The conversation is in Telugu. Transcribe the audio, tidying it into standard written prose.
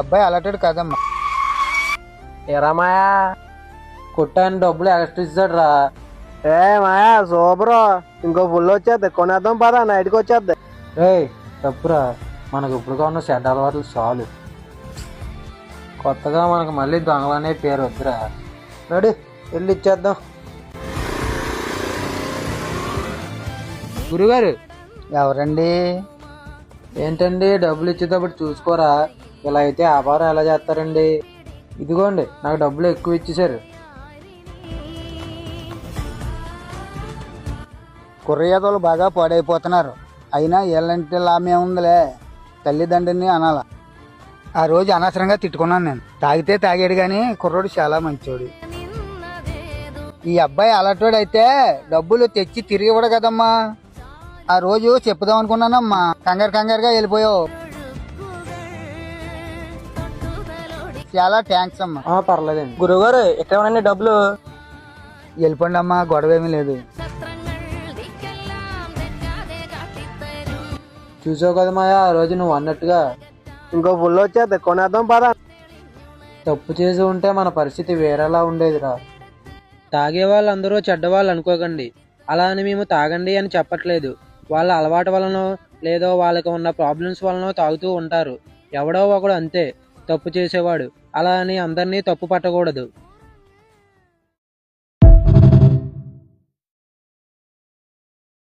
అబ్బాయి అలాంటి కదమ్మా. ఎరా మాయా కొట్టాను డబ్బులు ఎక్స్ట్రా ఇచ్చాడు రా. ఏ మాయా సూపర్, ఇంకో ఫుల్ వచ్చేద్ది, కొనేద్దాం పదా, నైట్కి వచ్చేద్ది. రే తప్పురా, మనకు ఇప్పుడు ఉన్న చెడ్డ అలవాట్లు చాలు. కొత్తగా మనకు మళ్ళీ దొంగలనే పేరు వద్దురా. రెడీ వెళ్ళి ఇచ్చేద్దాం. గురుగారు. ఎవరండి? ఏంటండి డబ్బులు ఇచ్చేటప్పుడు చూసుకోరా, ఇలా అయితే వ్యాపారం ఎలా చేస్తారండి? ఇదిగోండి నాకు డబ్బులు ఎక్కువ ఇచ్చేసారు. కుర్రయాదవులు బాగా పాడైపోతున్నారు. అయినా వీళ్ళంటే లాభమే ఉందిలే, తల్లిదండ్రిని అనాల. ఆ రోజు అనవసరంగా తిట్టుకున్నాను నేను. తాగితే తాగాడు కానీ కుర్రోడు చాలా మంచోడు. ఈ అబ్బాయి అలాంటోడు అయితే డబ్బులు తెచ్చి తిరిగి ఇవ్వడు కదమ్మా. ఆ రోజు చెప్పుదాం అనుకున్నానమ్మా, కంగారుగా వెళ్ళిపోయావు. చాలా థ్యాంక్స్ అమ్మా. పర్లేదండి. గురుగారు ఇక్కడ ఉన్నాయి డబ్బులు. వెళ్ళిపోండి అమ్మా, గొడవ ఏమీ లేదు. చూసావు కదా మాయా, ఆ రోజు నువ్వు అన్నట్టుగా ఇంకో ఫుల్ వచ్చేద్ది, కొనేద్దాం పదా. తప్పు చేసి ఉంటే మన పరిస్థితి వేరేలా ఉండేదిరా. తాగే వాళ్ళందరూ చెడ్డవాళ్ళు అనుకోకండి. అలా అని మేము తాగండి అని చెప్పట్లేదు. వాళ్ళ అలవాటు వలనో లేదో వాళ్ళకి ఉన్న ప్రాబ్లమ్స్ వలనో తాగుతూ ఉంటారు. ఎవడో ఒకడు అంతే తప్పు చేసేవాడు. అలా అని అందరినీ తప్పు పట్టకూడదు.